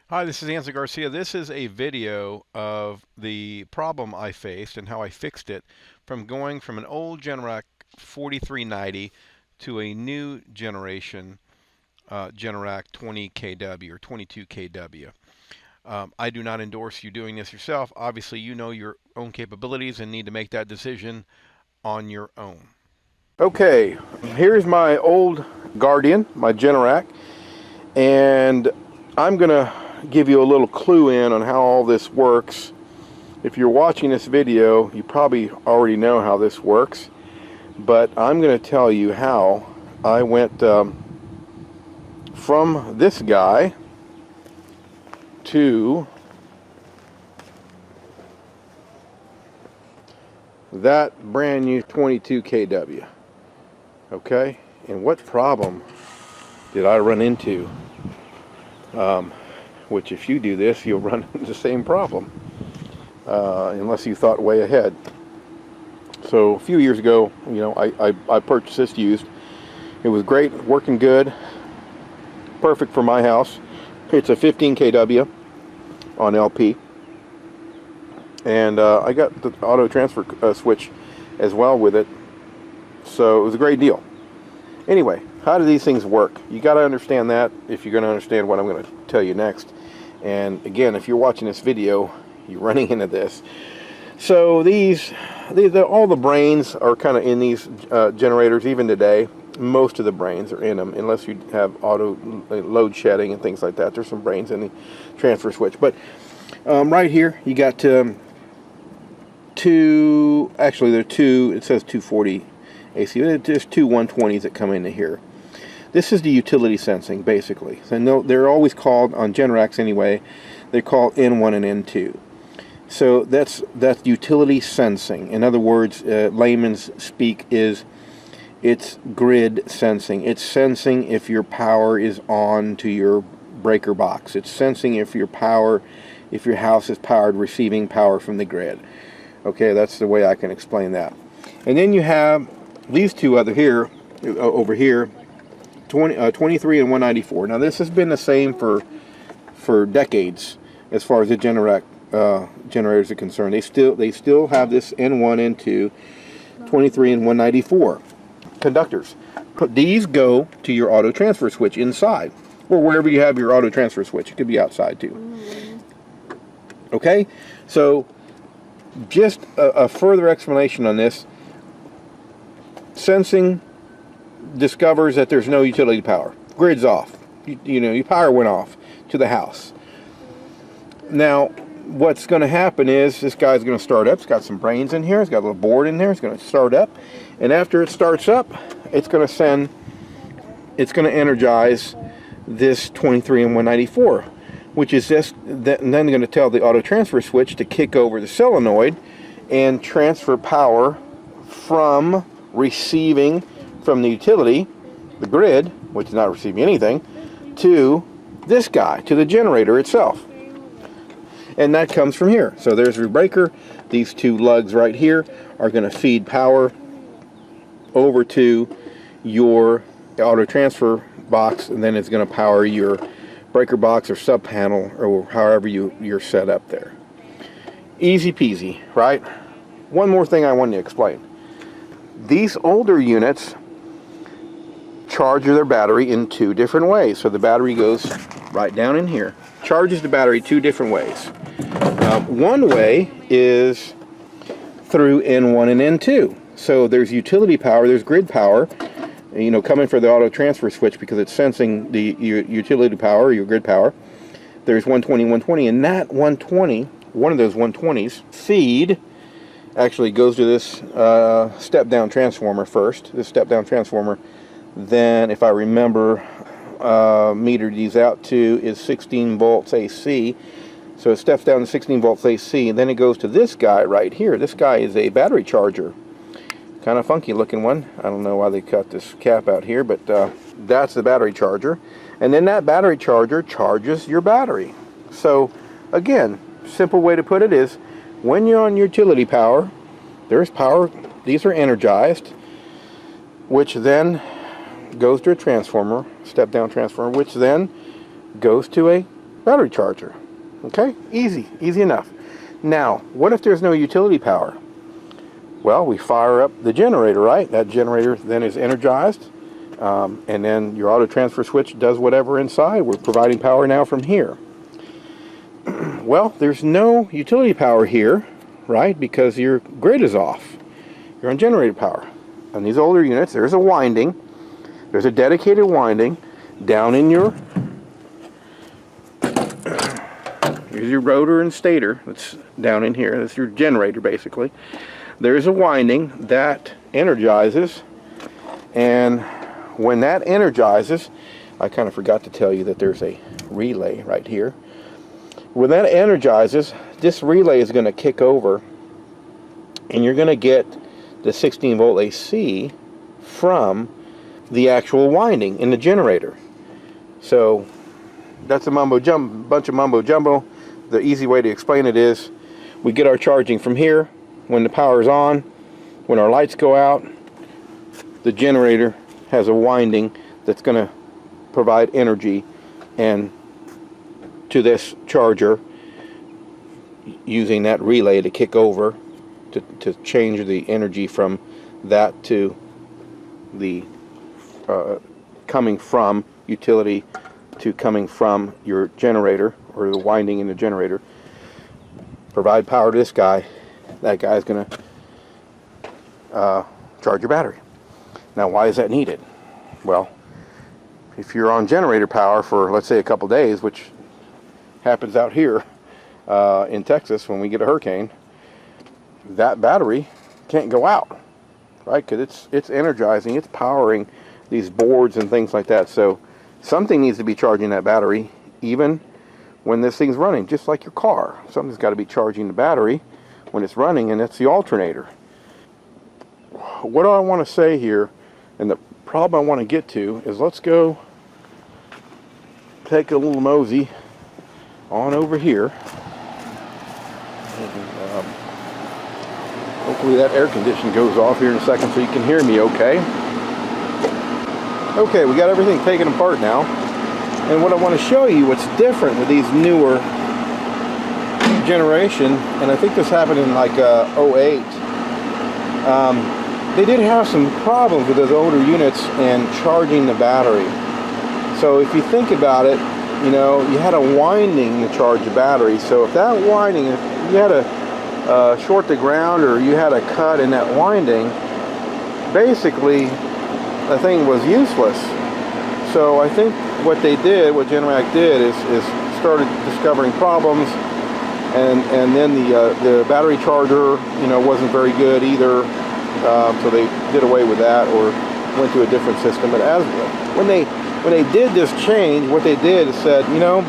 Hi, this is Anza Garcia. This is a video of the problem I faced and how I fixed it from going from an old Generac 4390 to a new generation Generac 20 kW or 22 kW. I do not endorse you doing this yourself. Obviously, you know your own capabilities and need to make that decision on your own. Okay, here's my old Guardian, my Generac, and I'm going to give you a little clue in on how all this works. If you're watching this video, you probably already know how this works, but I'm going to tell you how I went from this guy to that brand new 22 kW. Okay, and what problem did I run into? Which if you do this, you'll run into the same problem, unless you thought way ahead. So a few years ago, I purchased this used. It was great, working good, perfect for my house. It's a 15 kW on LP, and I got the auto transfer switch as well with it, so it was a great deal. Anyway, how do these things work? You got to understand that if you're going to understand what I'm going to tell you next. And again, if you're watching this video, you're running into this. So all the brains are kind of in these generators. Even today, most of the brains are in them, unless you have auto load shedding and things like that. There's some brains in the transfer switch. But right here, you got two. Actually, there are two. It says 240 AC. There's two 120s that come into here. This is the utility sensing, basically. So they're always called, on Generacs anyway, they're called N1 and N2. So that's utility sensing. In other words, layman's speak is it's grid sensing. It's sensing if your power is on to your breaker box. It's sensing if your house is powered, receiving power from the grid. Okay, that's the way I can explain that. And then you have these two over here, 23 and 194. Now this has been the same for decades as far as the Generac generators are concerned. They still have this N1, N2, 23 and 194 conductors. These go to your auto transfer switch inside, or wherever you have your auto transfer switch. It could be outside too. Okay, so just a further explanation on this. Sensing discovers that there's no utility power. Grid's off. Your power went off to the house. Now, what's going to happen is this guy's going to start up. It's got some brains in here. It's got a little board in there. It's going to start up. And after it starts up, it's going to energize this 23 and 194, which is then going to tell the auto transfer switch to kick over the solenoid and transfer power from receiving from the utility, the grid, which is not receiving anything, to this guy, to the generator itself. And that comes from here. So there's your breaker. These two lugs right here are going to feed power over to your auto transfer box, and then it's going to power your breaker box or sub panel, or however you're set up there. Easy peasy, right? One more thing I wanted to explain. These older units charge their battery in two different ways. So the battery goes right down in here, charges the battery two different ways. One way is through N1 and N2. So there's utility power, there's grid power, coming for the auto transfer switch because it's sensing your utility power, your grid power. There's 120, and that 120, one of those 120s, feed actually goes to this step-down transformer first. This step-down transformer, then, if I remember, metered these out to is 16 volts AC. So it steps down to 16 volts AC, and then it goes to this guy right here. This guy is a battery charger. Kind of funky looking one. I don't know why they cut this cap out here, but that's the battery charger. And then that battery charger charges your battery. So again, simple way to put it is, when you're on utility power, there's power, these are energized, which then goes to a transformer, step down transformer, which then goes to a battery charger. Okay, easy enough. Now, what if there's no utility power? Well, we fire up the generator, right? That generator then is energized, and then your auto transfer switch does whatever inside. We're providing power now from here. Well, there's no utility power here, right? Because your grid is off. You're on generator power. On these older units, there's a winding. There's a dedicated winding down in your... Here's your rotor and stator. That's down in here. That's your generator, basically. There's a winding that energizes, and when that energizes, I kind of forgot to tell you that there's a relay right here. When that energizes, this relay is going to kick over, and you're going to get the 16 volt AC from the actual winding in the generator. So that's a bunch of mumbo jumbo. The easy way to explain it is we get our charging from here. When the power is on, when our lights go out, the generator has a winding that's going to provide energy and to this charger, using that relay to kick over to change the energy from that to the coming from utility to coming from your generator, or the winding in the generator. Provide power to this guy. That guy's going to charge your battery. Now, why is that needed? Well, if you're on generator power for, let's say, a couple days, which happens out here in Texas when we get a hurricane, that battery can't go out, right? Because it's energizing, it's powering these boards and things like that. So something needs to be charging that battery even when this thing's running, just like your car. Something's got to be charging the battery when it's running, and it's the alternator. What do I want to say here, and the problem I want to get to, is let's go take a little mosey on over here. And, hopefully that air condition goes off here in a second so you can hear me okay. Okay, we got everything taken apart now, and what I want to show you what's different with these newer generation, and I think this happened in like 08. They did have some problems with those older units and charging the battery. So if you think about it, you know, you had a winding to charge the battery. So if that winding, if you had a short to ground, or you had a cut in that winding, basically the thing was useless. So I think what they did, what Generac did, is started discovering problems. And then the battery charger, you know, wasn't very good either, so they did away with that or went to a different system. But when they did this change, what they did is said, you know,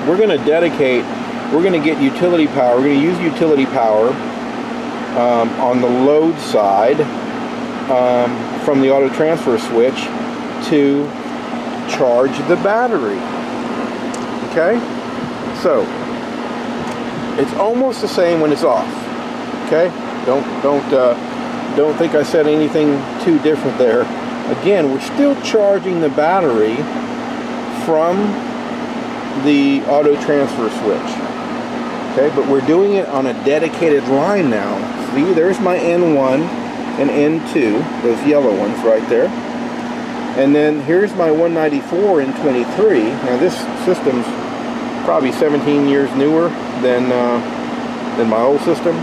we're going to get utility power. We're going to use utility power on the load side from the auto transfer switch to charge the battery. Okay, so it's almost the same when it's off. Okay, don't think I said anything too different there. Again, we're still charging the battery from the auto transfer switch. Okay, but we're doing it on a dedicated line now. See, there's my N1 and N2, those yellow ones right there. And then here's my 194 and 23. Now this system's probably 17 years newer than my old system.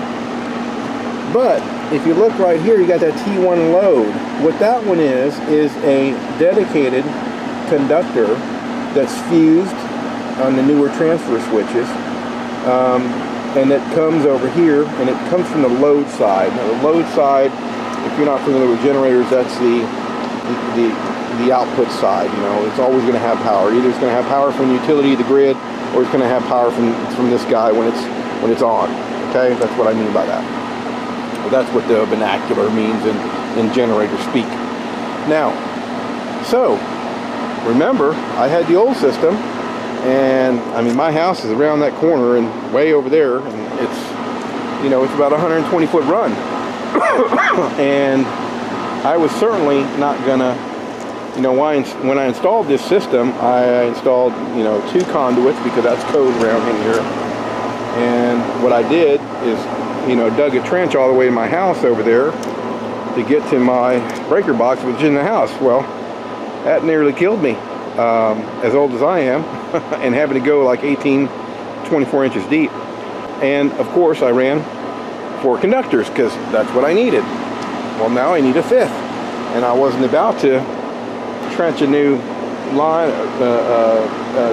But if you look right here, you got that T1 load. What that one is a dedicated conductor that's fused on the newer transfer switches. And it comes over here, and it comes from the load side. Now the load side, if you're not familiar with generators, that's the output side. You know, it's always going to have power. Either it's going to have power from utility, the grid, or it's going to have power from this guy when it's on. Okay, that's what I mean by that. Well, that's what the vernacular means in generator speak. Now, so remember, I had the old system, and I mean my house is around that corner and way over there, and it's, you know, it's about a 120-foot run, and I was certainly not gonna you know, when I installed this system, I installed, you know, 2 conduits because that's code around in here. And what I did is, you know, dug a trench all the way to my house over there to get to my breaker box, which is in the house. Well, that nearly killed me, as old as I am, and having to go like 24 inches deep. And of course I ran 4 conductors because that's what I needed. Well, now I need a 5th, and I wasn't about to trench a new line,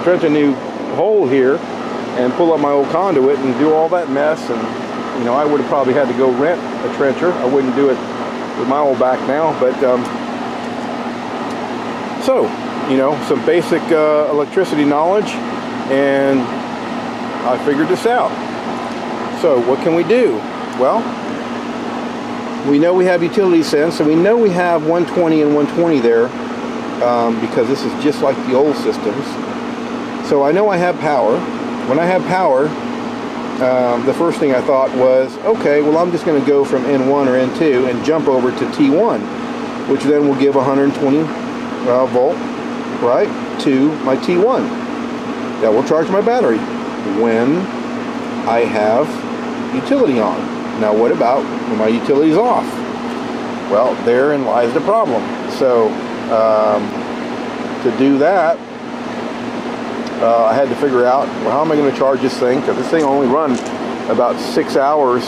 trench a new hole here and pull up my old conduit and do all that mess. And you know, I would have probably had to go rent a trencher. I wouldn't do it with my old back now, but so, you know, some basic electricity knowledge, and I figured this out. So what can we do? Well, we know we have utility sense, so we know we have 120 and 120 there, because this is just like the old systems. So I know I have power. When I have power, the first thing I thought was, okay, well, I'm just going to go from N1 or N2 and jump over to T1, which then will give 120 volt, right, to my T1. That will charge my battery when I have utility on. Now, what about when my utility is off? Well, therein lies the problem. So, to do that, I had to figure out, well, how am I going to charge this thing? Because this thing only runs about 6 hours,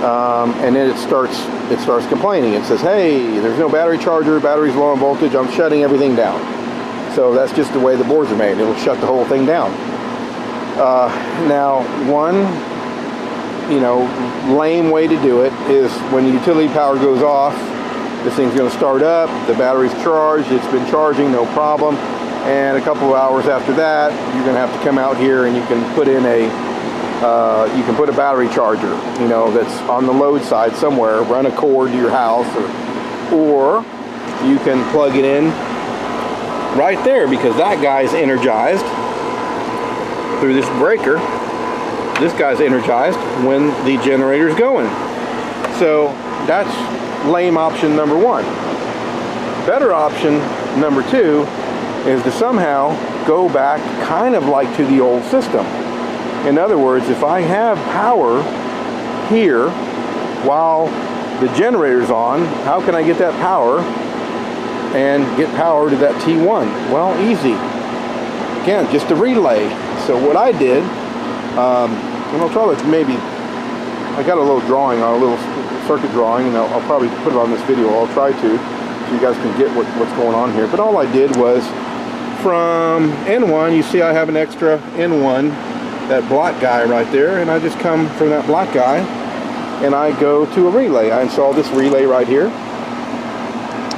and then it starts complaining. It says, hey, there's no battery charger, battery's low on voltage, I'm shutting everything down. So that's just the way the boards are made. It'll shut the whole thing down. Now, one, you know, lame way to do it is when the utility power goes off, this thing's going to start up, the battery's charged, it's been charging, no problem. And a couple of hours after that, you're going to have to come out here and you can put in a battery charger, you know, that's on the load side somewhere, run a cord to your house, or you can plug it in right there, because that guy's energized through this breaker. This guy's energized when the generator's going. So that's lame option number 1. Better option number 2 is to somehow go back kind of like to the old system. In other words, if I have power here while the generator's on, how can I get that power and get power to that T1? Well, easy. Again, just a relay. So what I did, and I'll try to maybe, I got a little drawing, a little circuit drawing, and I'll probably put it on this video. I'll try to, so you guys can get what's going on here. But all I did was, from N1, you see I have an extra N1, that black guy right there, and I just come from that black guy and I go to a relay. I install this relay right here,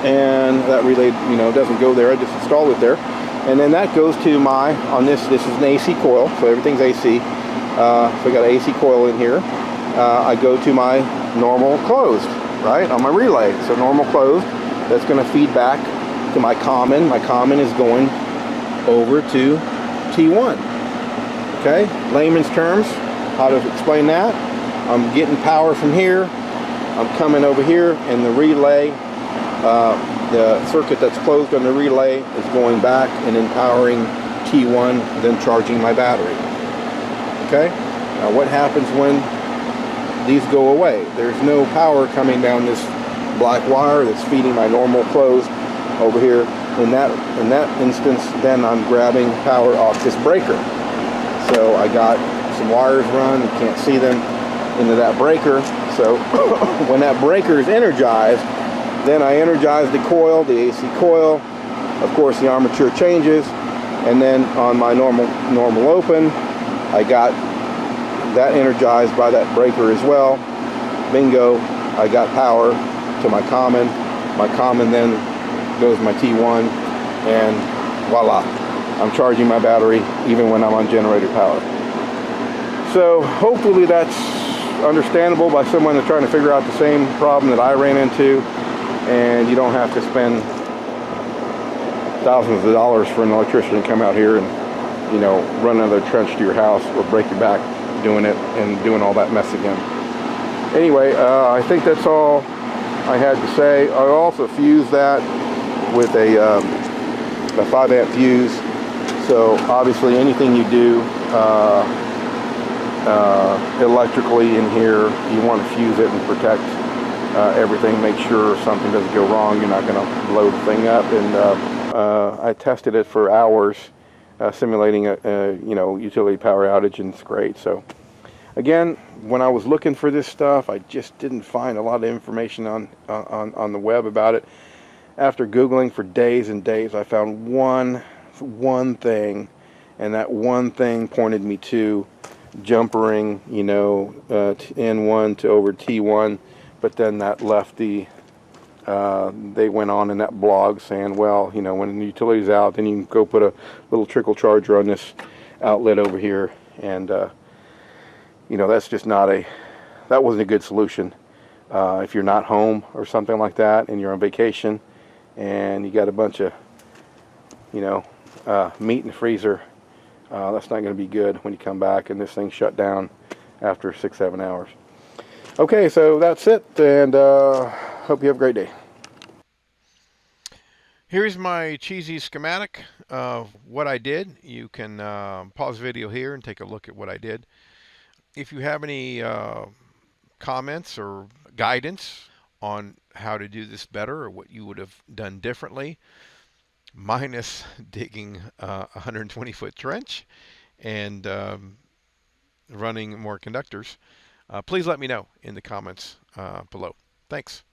and that relay, you know, doesn't go there. I just install it there, and then that goes to my, on this is an AC coil, so everything's AC. So I got an AC coil in here. I go to my normal closed, right, on my relay. So normal closed, that's going to feed back to my common. My common is going over to T1. Okay, layman's terms, how to explain that. I'm getting power from here, I'm coming over here, and the relay, the circuit that's closed on the relay is going back and empowering T1, then charging my battery. Okay, now what happens when these go away? There's no power coming down this black wire that's feeding my normal closed over here. In that instance, then I'm grabbing power off this breaker. So I got some wires run, you can't see them, into that breaker. So when that breaker is energized, then I energize the coil, the AC coil. Of course, the armature changes, and then on my normal open, I got that energized by that breaker as well. Bingo, I got power to my common. My common then goes my T1, and voila, I'm charging my battery even when I'm on generator power. So hopefully that's understandable by someone that's trying to figure out the same problem that I ran into, and you don't have to spend thousands of dollars for an electrician to come out here and, you know, run another trench to your house or break your back doing it and doing all that mess again. Anyway, I think that's all I had to say. I also fused that with a 5-amp fuse. So obviously anything you do electrically in here, you want to fuse it and protect everything. Make sure something doesn't go wrong. You're not going to blow the thing up. And I tested it for hours, simulating a utility power outage, and it's great. So again, when I was looking for this stuff, I just didn't find a lot of information on the web about it. After Googling for days and days, I found one thing, and that one thing pointed me to jumpering, N1 to over T1, but then that left they went on in that blog saying, well, when the utility's out, then you can go put a little trickle charger on this outlet over here, and that's just that wasn't a good solution. If you're not home or something like that, and you're on vacation, and you got a bunch of, meat in the freezer, that's not going to be good when you come back and this thing shut down after 6-7 hours. Okay, so that's it, and hope you have a great day. Here's my cheesy schematic of what I did. You can pause the video here and take a look at what I did. If you have any comments or guidance on how to do this better or what you would have done differently, minus digging a 120-foot trench and running more conductors, please let me know in the comments below. Thanks.